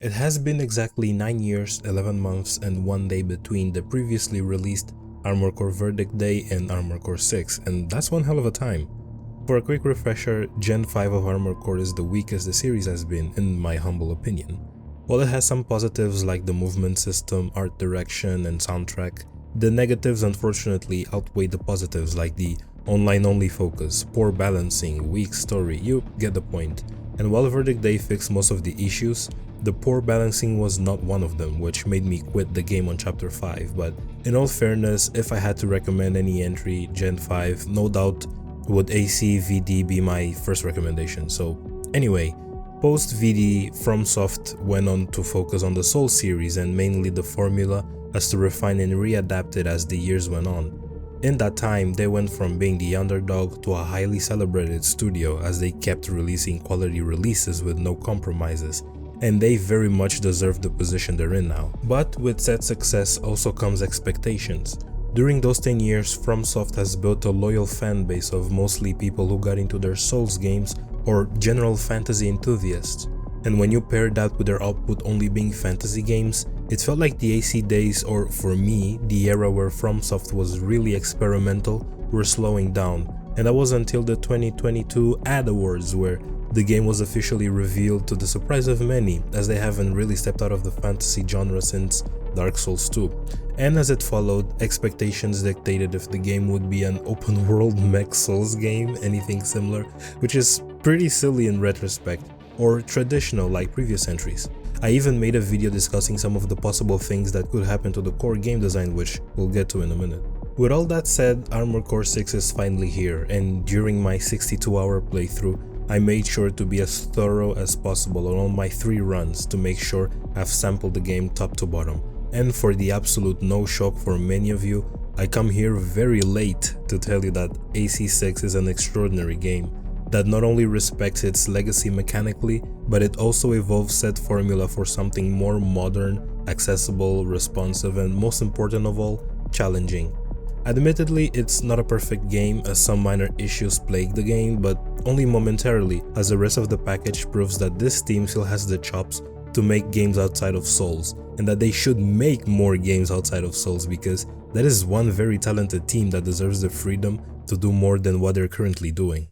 It has been exactly 9 years, 11 months, and 1 day between the previously released Armored Core Verdict Day and Armored Core 6, and that's one hell of a time. For a quick refresher, Gen 5 of Armored Core is the weakest the series has been, in my humble opinion. While it has some positives like the movement system, art direction, and soundtrack, the negatives unfortunately outweigh the positives like the online-only focus, poor balancing, weak story, you get the point. And while Verdict Day fixed most of the issues, the poor balancing was not one of them, which made me quit the game on Chapter 5, but in all fairness, if I had to recommend any entry, Gen 5, no doubt would AC VD be my first recommendation. So anyway, post VD, FromSoft went on to focus on the Souls series and mainly the formula as to refine and readapt it as the years went on. In that time, they went from being the underdog to a highly celebrated studio as they kept releasing quality releases with no compromises, and they very much deserve the position they're in now. But with said success also comes expectations. During those 10 years, FromSoft has built a loyal fan base of mostly people who got into their Souls games or general fantasy enthusiasts. And when you pair that with their output only being fantasy games, it felt like the AC days, or for me, the era where FromSoft was really experimental, were slowing down. And that was until the 2022 Ad Awards, where the game was officially revealed to the surprise of many, as they haven't really stepped out of the fantasy genre since Dark Souls 2. And as it followed, expectations dictated if the game would be an open world mech Souls game, anything similar, which is pretty silly in retrospect, or traditional like previous entries. I even made a video discussing some of the possible things that could happen to the core game design, which we'll get to in a minute. With all that said, Armored Core 6 is finally here, and during my 62-hour playthrough, I made sure to be as thorough as possible on all my 3 runs to make sure I've sampled the game top to bottom. And for the absolute no shock for many of you, I come here very late to tell you that AC6 is an extraordinary game that not only respects its legacy mechanically, but it also evolves said formula for something more modern, accessible, responsive, and most important of all, challenging. Admittedly, it's not a perfect game as some minor issues plague the game, but only momentarily, as the rest of the package proves that this team still has the chops to make games outside of Souls, and that they should make more games outside of Souls, because that is one very talented team that deserves the freedom to do more than what they're currently doing.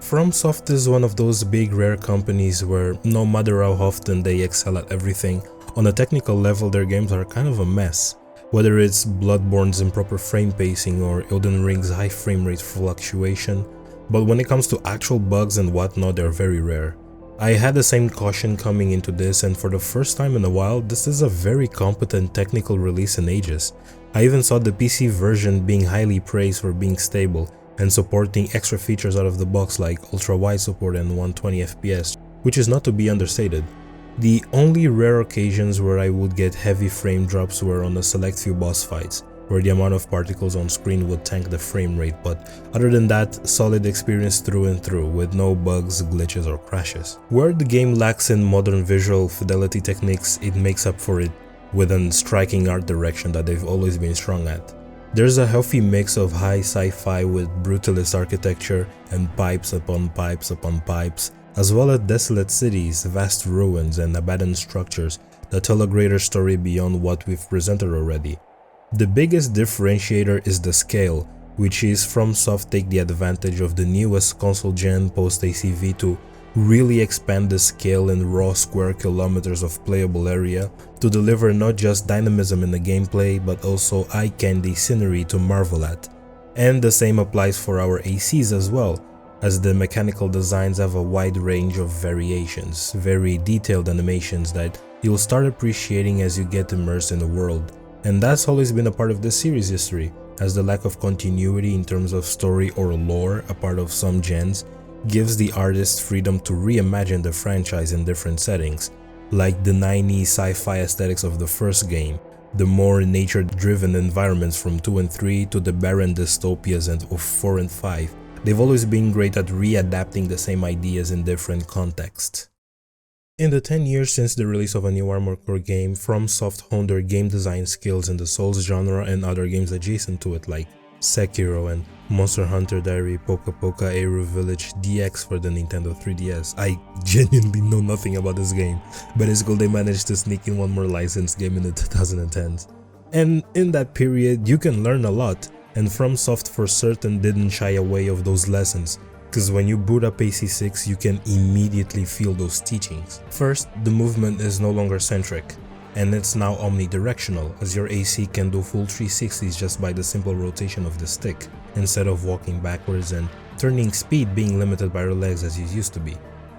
FromSoft is one of those big rare companies where no matter how often they excel at everything, on a technical level their games are kind of a mess. Whether it's Bloodborne's improper frame pacing or Elden Ring's high frame rate fluctuation, but when it comes to actual bugs and whatnot, they're very rare. I had the same caution coming into this, and for the first time in a while, this is a very competent technical release in ages. I even saw the PC version being highly praised for being stable and supporting extra features out of the box like ultra-wide support and 120 FPS, which is not to be understated. The only rare occasions where I would get heavy frame drops were on a select few boss fights, where the amount of particles on screen would tank the frame rate, but other than that, solid experience through and through, with no bugs, glitches or crashes. Where the game lacks in modern visual fidelity techniques, it makes up for it with a striking art direction that they've always been strong at. There's a healthy mix of high sci-fi with brutalist architecture and pipes upon pipes upon pipes, as well as desolate cities, vast ruins and abandoned structures that tell a greater story beyond what we've presented already. The biggest differentiator is the scale, which is FromSoft take the advantage of the newest console gen post-ACV to really expand the scale in raw square kilometers of playable area to deliver not just dynamism in the gameplay but also eye-candy scenery to marvel at. And the same applies for our ACs as well, as the mechanical designs have a wide range of variations, very detailed animations that you'll start appreciating as you get immersed in the world. And that's always been a part of this series' history, as the lack of continuity in terms of story or lore, a part of some gens, gives the artist freedom to reimagine the franchise in different settings, like the 90s sci-fi aesthetics of the first game, the more nature-driven environments from 2 and 3 to the barren dystopias of 4 and 5. They've always been great at readapting the same ideas in different contexts. In the 10 years since the release of a new Armored Core game, FromSoft honed their game design skills in the Souls genre and other games adjacent to it like Sekiro and Monster Hunter Diary, Poka Poka Eru Village DX for the Nintendo 3DS. I genuinely know nothing about this game, but it's cool they managed to sneak in one more licensed game in the 2010s. And in that period, you can learn a lot, and FromSoft for certain didn't shy away of those lessons, because when you boot up AC6 you can immediately feel those teachings. First, the movement is no longer centric, and it's now omnidirectional, as your AC can do full 360s just by the simple rotation of the stick, instead of walking backwards and turning speed being limited by your legs as you used to be.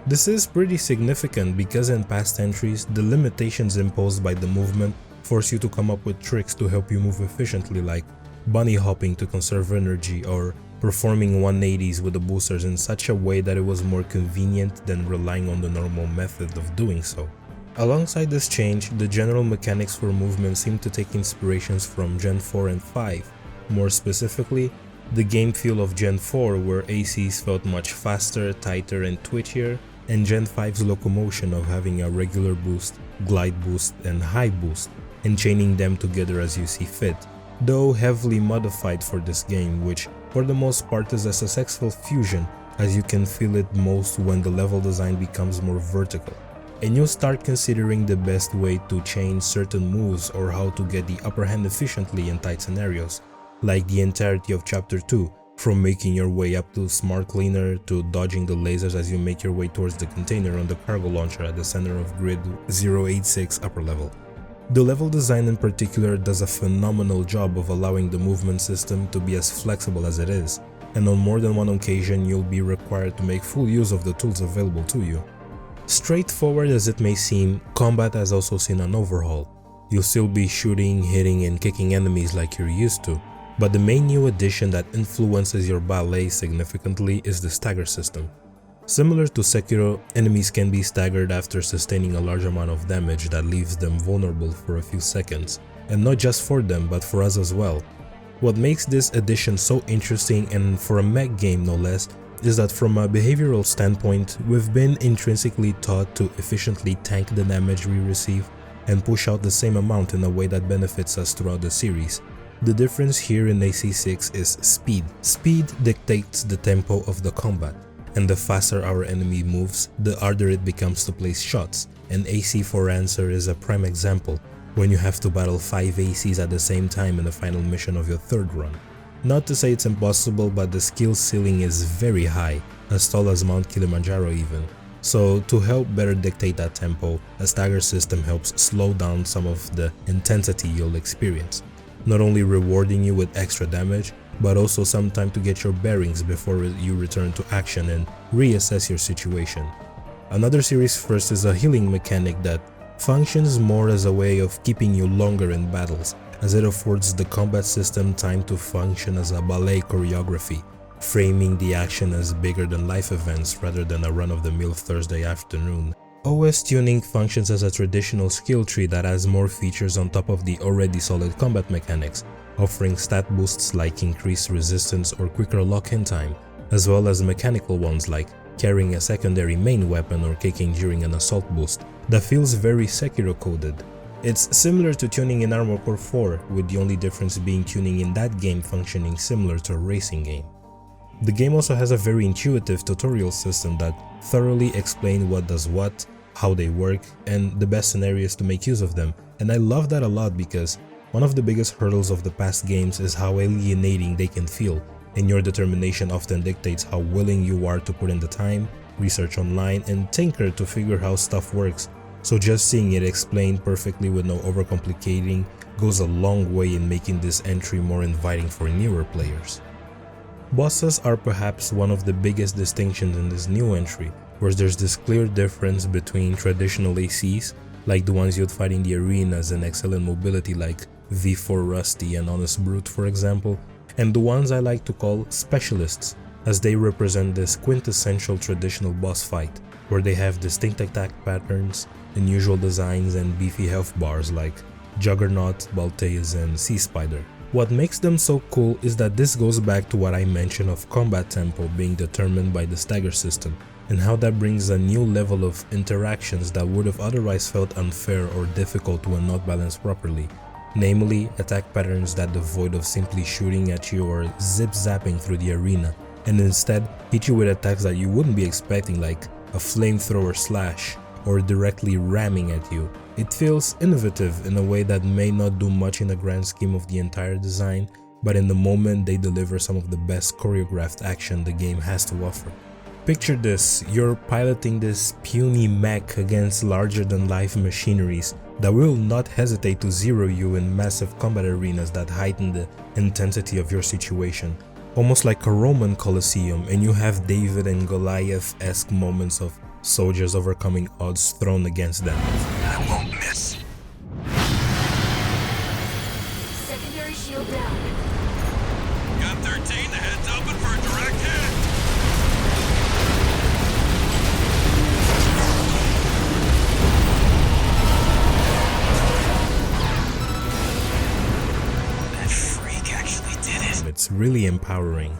This is pretty significant because in past entries, the limitations imposed by the movement force you to come up with tricks to help you move efficiently, like bunny hopping to conserve energy or performing 180s with the boosters in such a way that it was more convenient than relying on the normal method of doing so. Alongside this change, the general mechanics for movement seem to take inspirations from Gen 4 and 5, more specifically, the game feel of Gen 4 where ACs felt much faster, tighter and twitchier, and Gen 5's locomotion of having a regular boost, glide boost and high boost, and chaining them together as you see fit, though heavily modified for this game, which for the most part is a successful fusion, as you can feel it most when the level design becomes more vertical, and you'll start considering the best way to chain certain moves or how to get the upper hand efficiently in tight scenarios, like the entirety of Chapter 2, from making your way up to Smart Cleaner to dodging the lasers as you make your way towards the container on the cargo launcher at the center of Grid 086 upper level. The level design in particular does a phenomenal job of allowing the movement system to be as flexible as it is, and on more than one occasion you'll be required to make full use of the tools available to you. Straightforward as it may seem, combat has also seen an overhaul. You'll still be shooting, hitting and kicking enemies like you're used to, but the main new addition that influences your ballet significantly is the stagger system. Similar to Sekiro, enemies can be staggered after sustaining a large amount of damage that leaves them vulnerable for a few seconds, and not just for them but for us as well. What makes this addition so interesting, and for a mech game no less, is that from a behavioral standpoint, we've been intrinsically taught to efficiently tank the damage we receive and push out the same amount in a way that benefits us throughout the series. The difference here in AC6 is speed. Speed dictates the tempo of the combat, and the faster our enemy moves, the harder it becomes to place shots, and AC for Answer is a prime example, when you have to battle 5 ACs at the same time in the final mission of your third run. Not to say it's impossible, but the skill ceiling is very high, as tall as Mount Kilimanjaro even. So to help better dictate that tempo, a stagger system helps slow down some of the intensity you'll experience, not only rewarding you with extra damage, but also some time to get your bearings before you return to action and reassess your situation. Another series first is a healing mechanic that functions more as a way of keeping you longer in battles, as it affords the combat system time to function as a ballet choreography, framing the action as bigger-than-life events rather than a run-of-the-mill Thursday afternoon. OS tuning functions as a traditional skill tree that has more features on top of the already solid combat mechanics, offering stat boosts like increased resistance or quicker lock-in time, as well as mechanical ones like carrying a secondary main weapon or kicking during an assault boost that feels very Sekiro coded. It's similar to tuning in Armored Core 4, with the only difference being tuning in that game functioning similar to a racing game. The game also has a very intuitive tutorial system that thoroughly explains what does what, how they work, and the best scenarios to make use of them, and I love that a lot because one of the biggest hurdles of the past games is how alienating they can feel, and your determination often dictates how willing you are to put in the time, research online, and tinker to figure how stuff works, so just seeing it explained perfectly with no overcomplicating goes a long way in making this entry more inviting for newer players. Bosses are perhaps one of the biggest distinctions in this new entry, where there's this clear difference between traditional ACs, like the ones you'd fight in the arenas and excellent mobility like V4 Rusty and Honest Brute for example, and the ones I like to call specialists, as they represent this quintessential traditional boss fight, where they have distinct attack patterns, unusual designs, and beefy health bars like Juggernaut, Balteus, and Sea Spider. What makes them so cool is that this goes back to what I mentioned of combat tempo being determined by the stagger system, and how that brings a new level of interactions that would have otherwise felt unfair or difficult when not balanced properly, namely attack patterns that devoid of simply shooting at you or zip-zapping through the arena, and instead hit you with attacks that you wouldn't be expecting like a flamethrower slash or directly ramming at you. It feels innovative in a way that may not do much in the grand scheme of the entire design, but in the moment they deliver some of the best choreographed action the game has to offer. Picture this, you're piloting this puny mech against larger-than-life machineries that will not hesitate to zero you in massive combat arenas that heighten the intensity of your situation, almost like a Roman Colosseum, and you have David and Goliath-esque moments of soldiers overcoming odds thrown against them. I won't miss. Secondary shield down. Gun 13, the head's open for a direct hit. That freak actually did it. It's really empowering.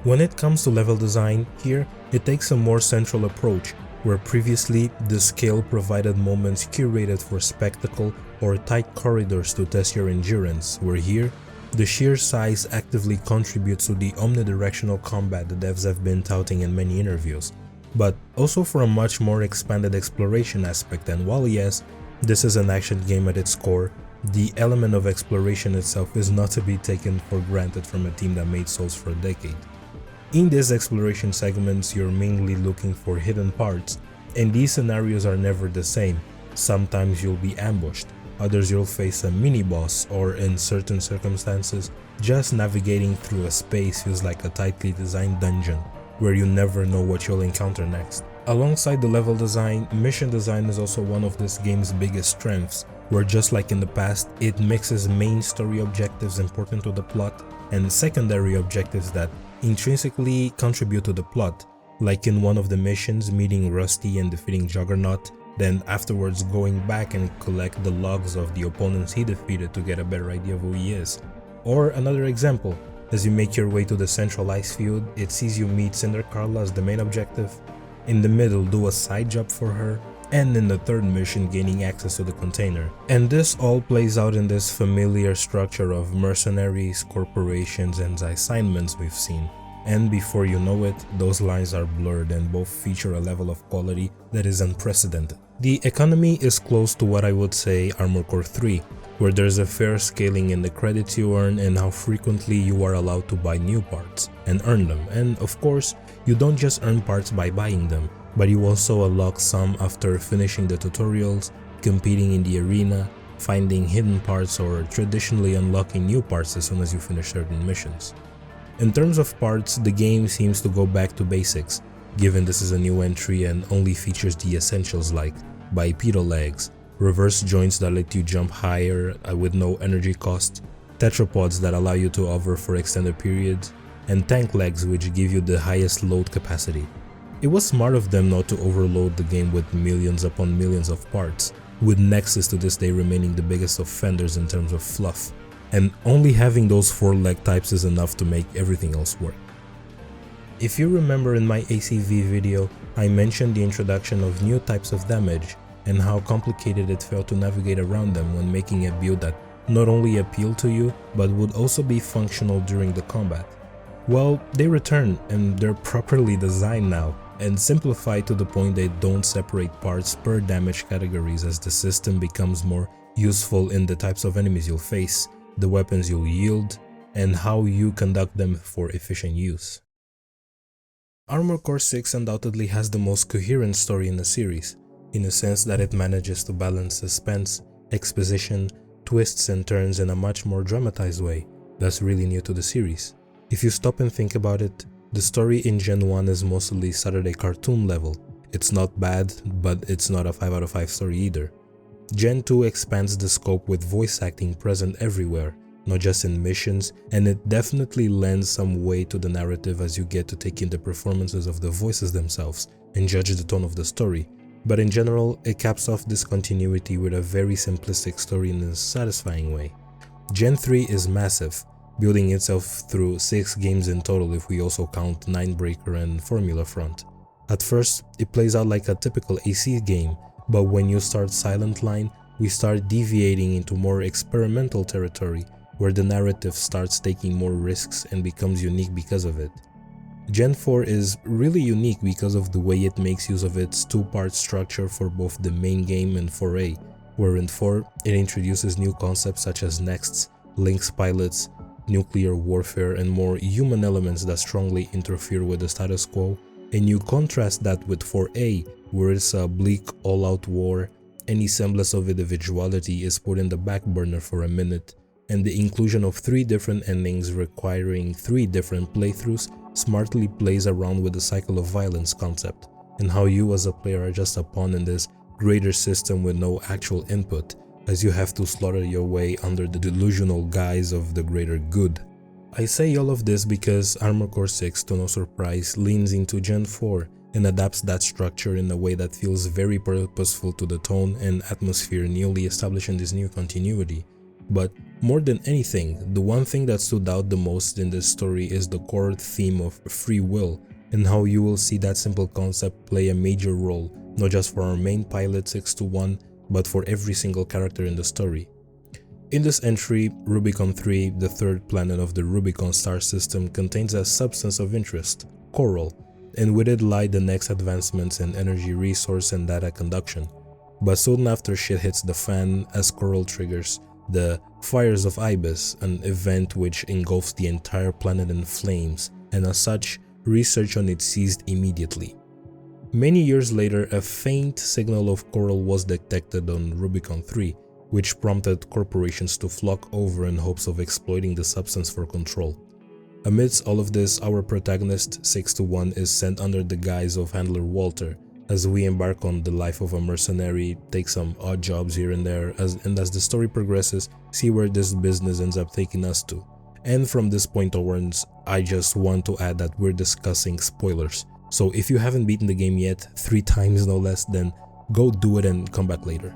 When it comes to level design, here it takes a more central approach, where previously the scale provided moments curated for spectacle or tight corridors to test your endurance, where here the sheer size actively contributes to the omnidirectional combat the devs have been touting in many interviews, but also for a much more expanded exploration aspect. And while yes, this is an action game at its core, the element of exploration itself is not to be taken for granted from a team that made Souls for a decade. In these exploration segments, you're mainly looking for hidden parts, and these scenarios are never the same. Sometimes you'll be ambushed, others you'll face a mini-boss, or in certain circumstances, just navigating through a space feels like a tightly designed dungeon, where you never know what you'll encounter next. Alongside the level design, mission design is also one of this game's biggest strengths, where just like in the past, it mixes main story objectives important to the plot and secondary objectives that intrinsically contribute to the plot, like in one of the missions meeting Rusty and defeating Juggernaut, then afterwards going back and collect the logs of the opponents he defeated to get a better idea of who he is. Or another example, as you make your way to the central ice field, it sees you meet Cinder Carla as the main objective, in the middle do a side job for her, and in the third mission gaining access to the container. And this all plays out in this familiar structure of mercenaries, corporations, and assignments we've seen. and before you know it, those lines are blurred and both feature a level of quality that is unprecedented. The economy is close to what I would say Armored Core 3, where there's a fair scaling in the credits you earn and how frequently you are allowed to buy new parts and earn them. And of course, you don't just earn parts by buying them, but you also unlock some after finishing the tutorials, competing in the arena, finding hidden parts, or traditionally unlocking new parts as soon as you finish certain missions. In terms of parts, the game seems to go back to basics, given this is a new entry and only features the essentials like bipedal legs, reverse joints that let you jump higher with no energy cost, tetrapods that allow you to hover for extended periods, and tank legs which give you the highest load capacity. It was smart of them not to overload the game with millions upon millions of parts, with Nexus to this day remaining the biggest offenders in terms of fluff, and only having those 4 leg types is enough to make everything else work. If you remember in my ACV video, I mentioned the introduction of new types of damage and how complicated it felt to navigate around them when making a build that not only appealed to you, but would also be functional during the combat. Well, they return and they're properly designed now, and simplified to the point they don't separate parts per damage categories as the system becomes more useful in the types of enemies you'll face, the weapons you'll yield, and how you conduct them for efficient use. Armored Core 6 undoubtedly has the most coherent story in the series, in the sense that it manages to balance suspense, exposition, twists and turns in a much more dramatized way that's really new to the series. If you stop and think about it, the story in Gen 1 is mostly Saturday cartoon level. It's not bad, but it's not a 5 out of 5 story either. Gen 2 expands the scope with voice acting present everywhere, not just in missions, and it definitely lends some weight to the narrative as you get to take in the performances of the voices themselves and judge the tone of the story. But in general, it caps off this continuity with a very simplistic story in a satisfying way. Gen 3 is massive, building itself through 6 games in total if we also count Ninebreaker and Formula Front. At first, it plays out like a typical AC game, but when you start Silent Line, we start deviating into more experimental territory, where the narrative starts taking more risks and becomes unique because of it. Gen 4 is really unique because of the way it makes use of its 2-part structure for both the main game and 4A, where in 4 it introduces new concepts such as Nexts, Lynx pilots, nuclear warfare, and more human elements that strongly interfere with the status quo, and you contrast that with 4A, where it's a bleak all-out war. Any semblance of individuality is put in the back burner for a minute, and the inclusion of 3 different endings requiring 3 different playthroughs smartly plays around with the cycle of violence concept, and how you as a player are just a pawn in this greater system with no actual input, as you have to slaughter your way under the delusional guise of the greater good. I say all of this because Armored Core 6, to no surprise, leans into Gen 4 and adapts that structure in a way that feels very purposeful to the tone and atmosphere newly established in this new continuity. But more than anything, the one thing that stood out the most in this story is the core theme of free will, and how you will see that simple concept play a major role, not just for our main pilot 621, but for every single character in the story. In this entry, Rubicon 3, the 3rd planet of the Rubicon star system, contains a substance of interest, Coral, and with it lie the next advancements in energy resource and data conduction. But soon after shit hits the fan, as Coral triggers the Fires of Ibis, an event which engulfs the entire planet in flames, and as such, research on it ceased immediately. Many years later, a faint signal of Coral was detected on Rubicon 3, which prompted corporations to flock over in hopes of exploiting the substance for control. Amidst all of this, our protagonist 621 is sent under the guise of Handler Walter, as we embark on the life of a mercenary, take some odd jobs here and there, and as the story progresses, see where this business ends up taking us to. And from this point onwards, I just want to add that we're discussing spoilers. So if you haven't beaten the game yet, 3 times no less, then go do it and come back later.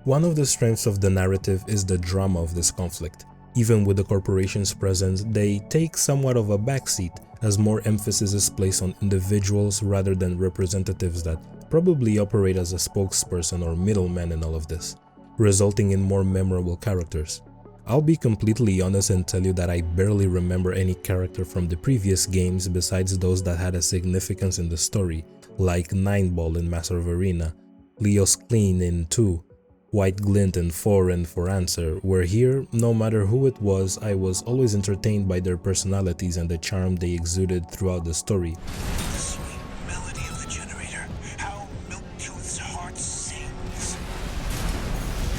One of the strengths of the narrative is the drama of this conflict. Even with the corporations present, they take somewhat of a backseat, as more emphasis is placed on individuals rather than representatives that probably operate as a spokesperson or middleman in all of this, resulting in more memorable characters. I'll be completely honest and tell you that I barely remember any character from the previous games besides those that had a significance in the story, like Nineball in Master of Arena, Leos Clean in 2, White Glint in 4 and For Answer, where here, no matter who it was, I was always entertained by their personalities and the charm they exuded throughout the story. The sweet melody of the generator. How Milktooth's heart sings.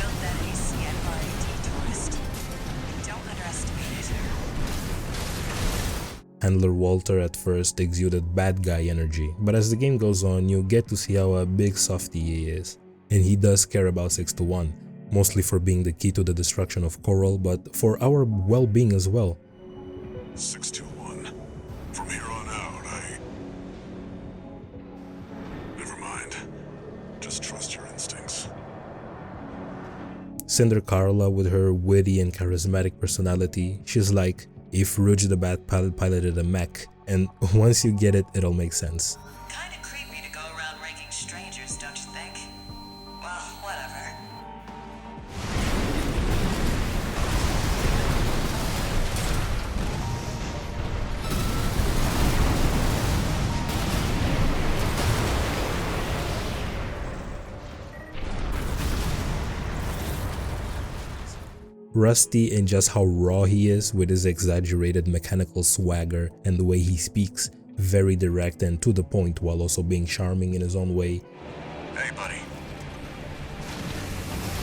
Built that ACNYD tourist. Don't underestimate it. Handler Walter at first exuded bad guy energy, but as the game goes on, you get to see how a big softie he is. And he does care about 621, mostly for being the key to the destruction of Coral, but for our well-being as well. 621. From here on out, Never mind. Just trust your instincts. Cinder Carla, with her witty and charismatic personality, she's like if Rouge the Bat Pilot piloted a mech, and once you get it, it'll make sense. Kinda creepy to go around raking strangers, don't you think? Well, whatever. Rusty in just how raw he is with his exaggerated mechanical swagger and the way he speaks, very direct and to the point while also being charming in his own way. Hey, buddy.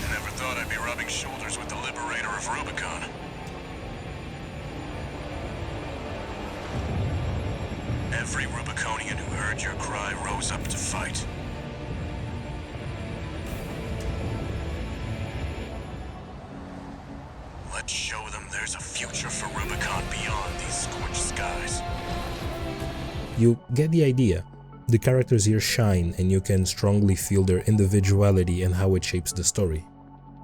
I never thought I'd be rubbing shoulders with the liberator of Rubicon. Every Rubiconian who heard your cry rose up to fight. Let's show them there's a future for Rubicon beyond these scorched skies. You get the idea. The characters here shine and you can strongly feel their individuality and how it shapes the story.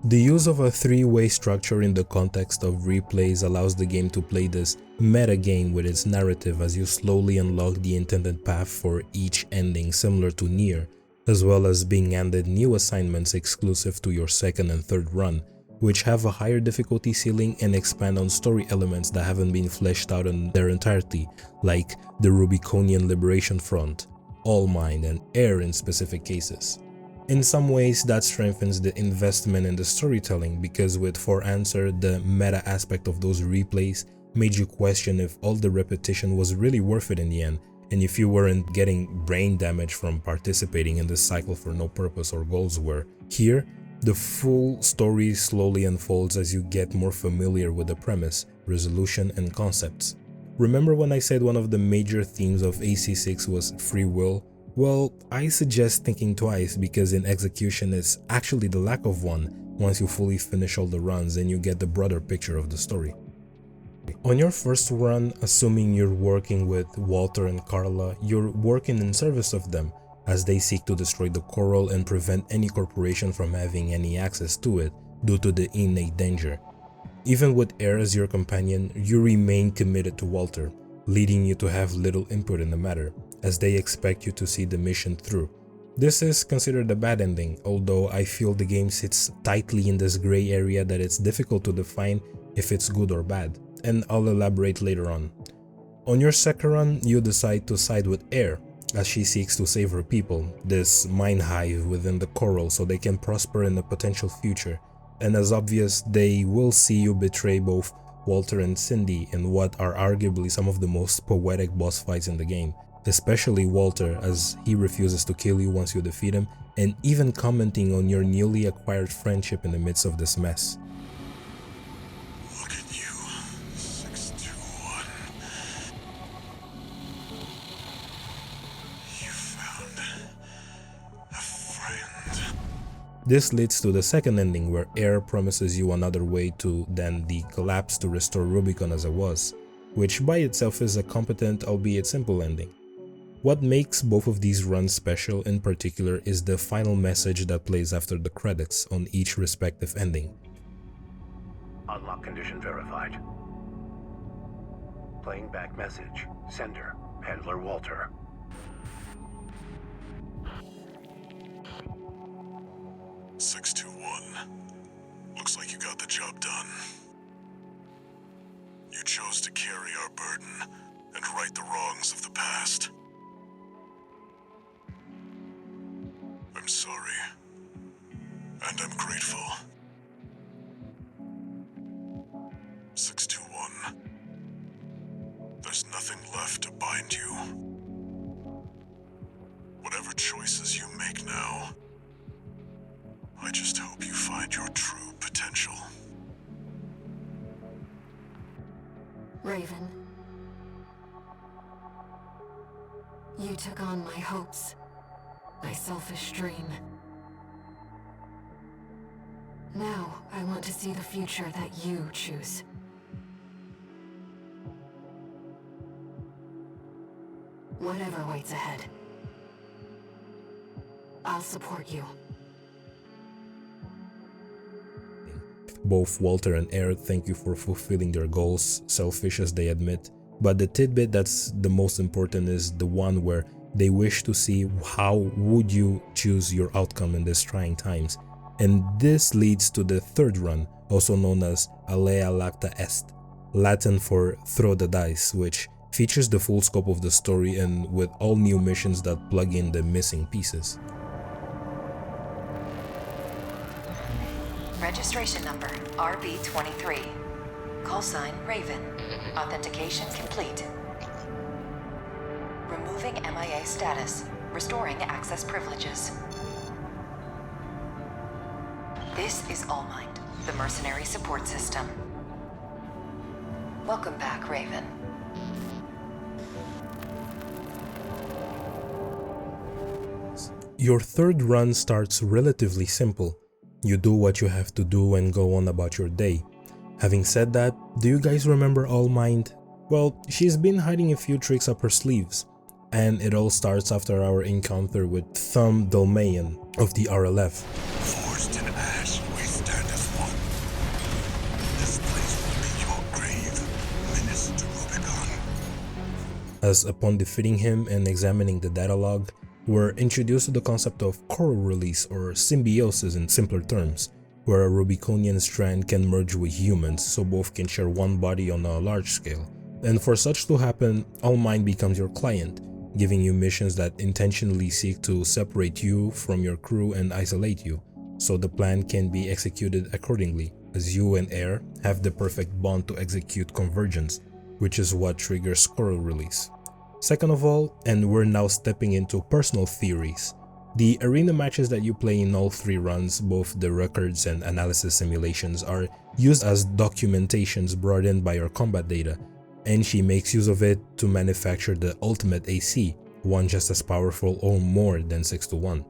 The use of a three-way structure in the context of replays allows the game to play this meta game with its narrative as you slowly unlock the intended path for each ending, similar to Nier, as well as being handed new assignments exclusive to your second and third run, which have a higher difficulty ceiling and expand on story elements that haven't been fleshed out in their entirety, like the Rubiconian Liberation Front, All Mind, and Air in specific cases. In some ways, that strengthens the investment in the storytelling because with For Answer, the meta aspect of those replays made you question if all the repetition was really worth it in the end, and if you weren't getting brain damage from participating in this cycle for no purpose or goals were. Here, the full story slowly unfolds as you get more familiar with the premise, resolution, and concepts. Remember when I said one of the major themes of AC6 was free will? Well, I suggest thinking twice because in execution it's actually the lack of one once you fully finish all the runs and you get the broader picture of the story. On your first run, assuming you're working with Walter and Carla, you're working in service of them, as they seek to destroy the Coral and prevent any corporation from having any access to it due to the innate danger. Even with Air as your companion, you remain committed to Walter, leading you to have little input in the matter, as they expect you to see the mission through. This is considered a bad ending, although I feel the game sits tightly in this gray area that it's difficult to define if it's good or bad, and I'll elaborate later on. On your second run, you decide to side with Air, as she seeks to save her people, this mind hive within the Coral so they can prosper in a potential future, and as obvious, they will see you betray both Walter and Cindy in what are arguably some of the most poetic boss fights in the game, especially Walter as he refuses to kill you once you defeat him, and even commenting on your newly acquired friendship in the midst of this mess. Look at you, 621. You found a friend. This leads to the second ending where Air promises you another way to then the collapse to restore Rubicon as it was, which by itself is a competent albeit simple ending. What makes both of these runs special in particular is the final message that plays after the credits on each respective ending. Unlock condition verified. Playing back message. Sender, Handler Walter. "621. Looks like you got the job done. You chose to carry our burden and right the wrongs of the past. I'm sorry. And I'm grateful. 621. There's nothing left to bind you. Whatever choices you make now, I just hope you find your true potential. Raven. You took on my hopes, my selfish dream. Now, I want to see the future that you choose. Whatever waits ahead, I'll support you. Both Walter and Air thank you for fulfilling their goals, selfish as they admit, but the tidbit that's the most important is the one where they wish to see how would you choose your outcome in these trying times. And this leads to the third run, also known as Alea Lacta Est, Latin for Throw the Dice, which features the full scope of the story and with all new missions that plug in the missing pieces. Registration number RB23. Call sign Raven. Authentication complete. Removing MIA status. Restoring access privileges. This is Allmind, the mercenary support system. Welcome back, Raven. Your third run starts relatively simple. You do what you have to do and go on about your day. Having said that, do you guys remember Allmind? Well, she's been hiding a few tricks up her sleeves, and it all starts after our encounter with Thumb Dolmayan of the RLF. Forged in ash, we stand as one. This place will be your grave, menace to Rubicon. As upon defeating him and examining the data log, we're introduced to the concept of coral release or symbiosis in simpler terms, where a Rubiconian strand can merge with humans so both can share one body on a large scale. And for such to happen, Allmind becomes your client, giving you missions that intentionally seek to separate you from your crew and isolate you, so the plan can be executed accordingly, as you and Air have the perfect bond to execute convergence, which is what triggers coral release. Second of all, and we're now stepping into personal theories, the arena matches that you play in all three runs, both the records and analysis simulations, are used as documentations brought in by your combat data, and she makes use of it to manufacture the ultimate AC, one just as powerful or more than 6-1.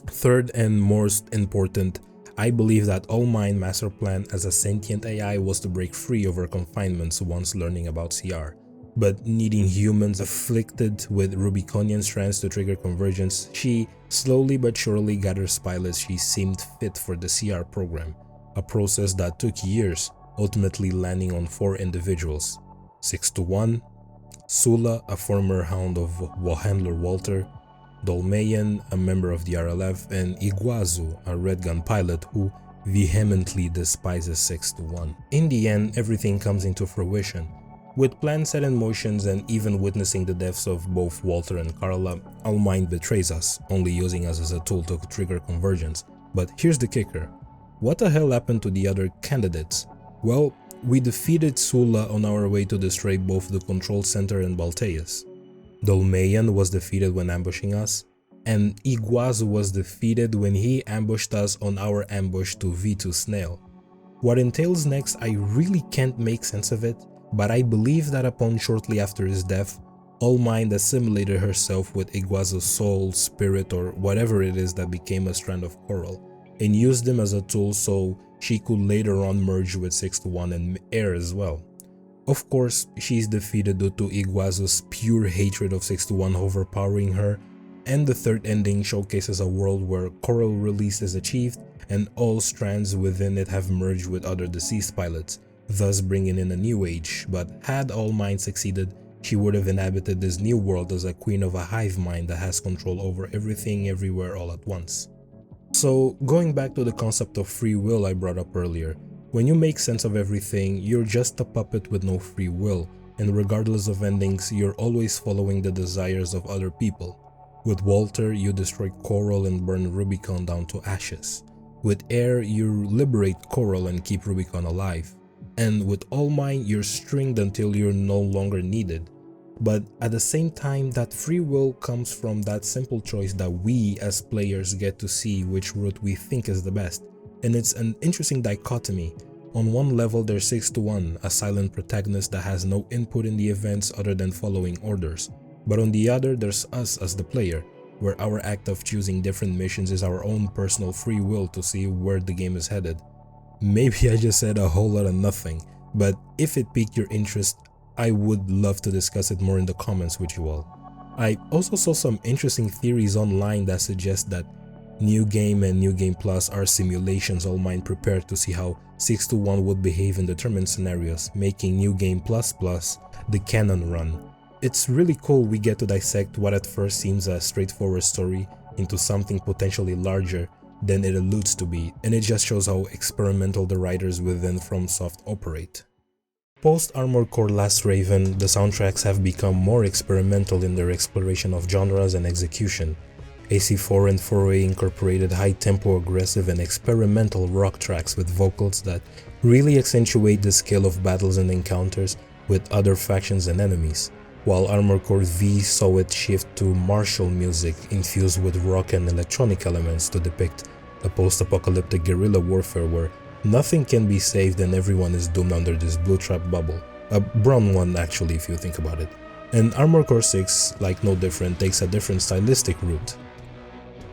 Third and most important, I believe that Allmind master plan as a sentient AI was to break free of her confinements once learning about CR. But needing humans afflicted with Rubiconian strands to trigger convergence, she slowly but surely gathers pilots she seemed fit for the CR program, a process that took years, ultimately landing on 4 individuals: 6-1, Sula, a former hound of Handler Walter, Dolmayan, a member of the RLF, and Iguazu, a Red Gun pilot who vehemently despises 6-1. In the end, everything comes into fruition. With plans set in motions and even witnessing the deaths of both Walter and Carla, Allmind betrays us, only using us as a tool to trigger convergence. But here's the kicker. What the hell happened to the other candidates? Well, we defeated Sula on our way to destroy both the control center and Balteus. Dolmayan was defeated when ambushing us, and Iguazu was defeated when he ambushed us on our ambush to V2 Snail. What entails next, I really can't make sense of it, but I believe that upon shortly after his death, Allmind assimilated herself with Iguazu's soul, spirit, or whatever it is that became a strand of coral, and used them as a tool so she could later on merge with 6-1 and Air as well. Of course, she's defeated due to Iguazu's pure hatred of 6-1 overpowering her, and the third ending showcases a world where coral release is achieved and all strands within it have merged with other deceased pilots, thus bringing in a new age. But had Allmind succeeded, she would have inhabited this new world as a queen of a hive mind that has control over everything everywhere all at once. So going back to the concept of free will I brought up earlier, When you make sense of everything, you're just a puppet with no free will, and regardless of endings, you're always following the desires of other people. With Walter, you destroy Coral and burn Rubicon down to ashes. With Air, you liberate Coral and keep Rubicon alive. And with All Might, you're stringed until you're no longer needed. But at the same time, that free will comes from that simple choice that we as players get to see which route we think is the best. And it's an interesting dichotomy. On one level, there's 6-1, a silent protagonist that has no input in the events other than following orders. But on the other, there's us as the player, where our act of choosing different missions is our own personal free will to see where the game is headed. Maybe I just said a whole lot of nothing, but if it piqued your interest, I would love to discuss it more in the comments with you all. I also saw some interesting theories online that suggest that New Game and New Game Plus are simulations All Might prepared to see how 6-1 would behave in determined scenarios, making New Game Plus the canon run. It's really cool we get to dissect what at first seems a straightforward story into something potentially larger than it alludes to be, and it just shows how experimental the writers within FromSoft operate. Post Armored Core Last Raven, the soundtracks have become more experimental in their exploration of genres and execution. AC4 and 4A incorporated high-tempo, aggressive and experimental rock tracks with vocals that really accentuate the scale of battles and encounters with other factions and enemies, while Armored Core V saw it shift to martial music infused with rock and electronic elements to depict a post-apocalyptic guerrilla warfare where nothing can be saved and everyone is doomed under this blue trap bubble. A brown one actually if you think about it. And Armored Core 6, like no different, takes a different stylistic route.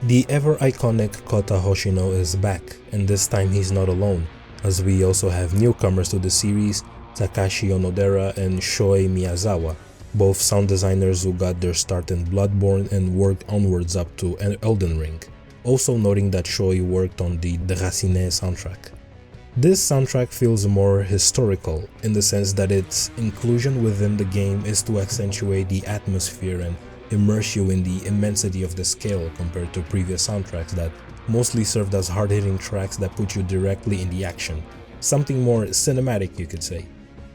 The ever-iconic Kota Hoshino is back, and this time he's not alone, as we also have newcomers to the series, Takashi Onodera and Shoei Miyazawa, both sound designers who got their start in Bloodborne and worked onwards up to Elden Ring, also noting that Shoei worked on the Déraciné soundtrack. This soundtrack feels more historical, in the sense that its inclusion within the game is to accentuate the atmosphere and immerse you in the immensity of the scale compared to previous soundtracks that mostly served as hard-hitting tracks that put you directly in the action, something more cinematic you could say.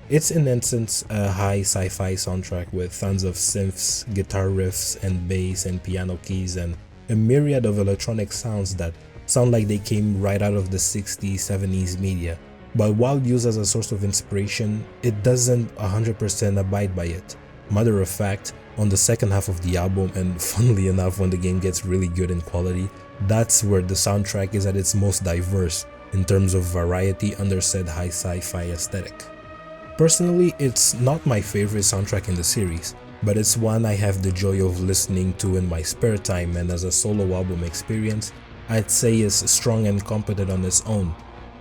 It's in essence a high sci-fi soundtrack with tons of synths, guitar riffs and bass and piano keys and a myriad of electronic sounds that sound like they came right out of the 60s, 70s media, but while used as a source of inspiration, it doesn't 100% abide by it. Matter of fact, on the second half of the album, and funnily enough when the game gets really good in quality, that's where the soundtrack is at its most diverse in terms of variety under said high sci-fi aesthetic. Personally, it's not my favorite soundtrack in the series, but it's one I have the joy of listening to in my spare time, and as a solo album experience, I'd say is strong and competent on its own.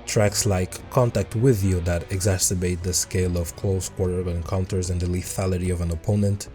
Tracks like Contact With You that exacerbate the scale of close quarter encounters and the lethality of an opponent.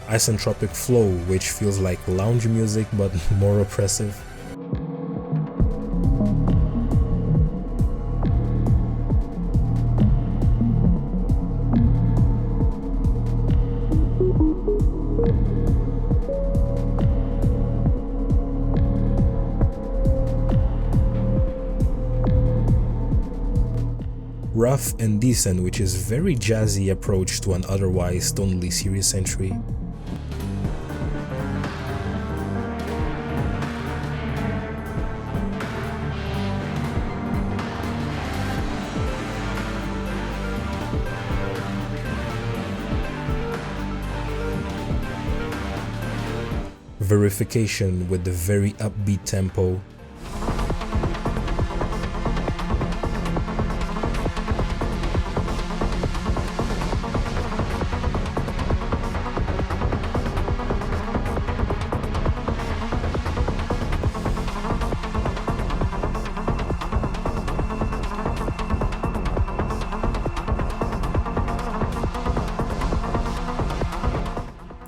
Isentropic Flow, which feels like lounge music but more oppressive. Rough and Decent, which is very jazzy approach to an otherwise tonally serious entry. Verification with the very upbeat tempo.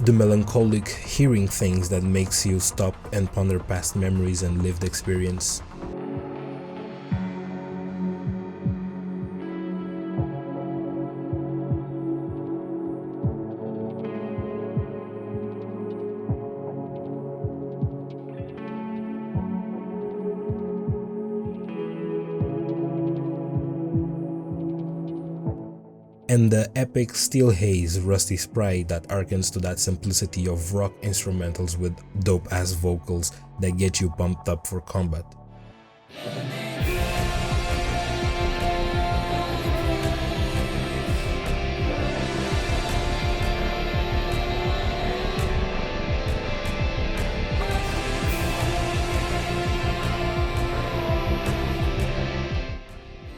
the melancholic hearing things that makes you stop and ponder past memories and lived experience. And the epic steel haze rusty sprite that harkens to that simplicity of rock instrumentals with dope ass vocals that get you pumped up for combat.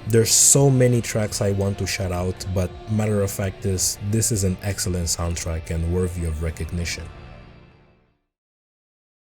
There's so many tracks I want to shout out, but matter of fact is, this is an excellent soundtrack and worthy of recognition.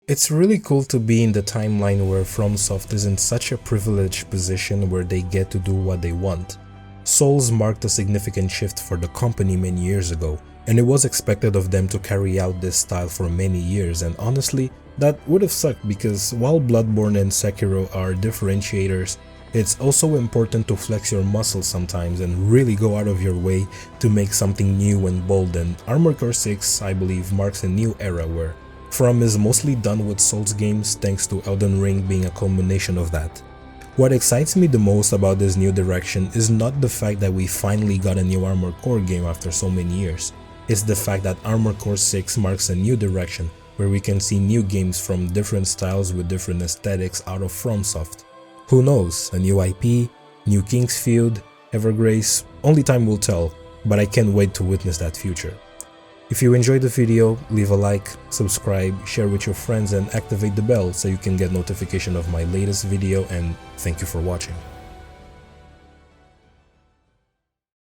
It's really cool to be in the timeline where FromSoft is in such a privileged position where they get to do what they want. Souls marked a significant shift for the company many years ago, and it was expected of them to carry out this style for many years, and honestly, that would have sucked because while Bloodborne and Sekiro are differentiators, it's also important to flex your muscles sometimes and really go out of your way to make something new and bold, and Armored Core 6, I believe, marks a new era where From is mostly done with Souls games thanks to Elden Ring being a culmination of that. What excites me the most about this new direction is not the fact that we finally got a new Armored Core game after so many years, it's the fact that Armored Core 6 marks a new direction where we can see new games from different styles with different aesthetics out of FromSoft. Who knows, a new IP, new Kingsfield, Evergrace, only time will tell, but I can't wait to witness that future. If you enjoyed the video, leave a like, subscribe, share with your friends and activate the bell so you can get notification of my latest video, and thank you for watching.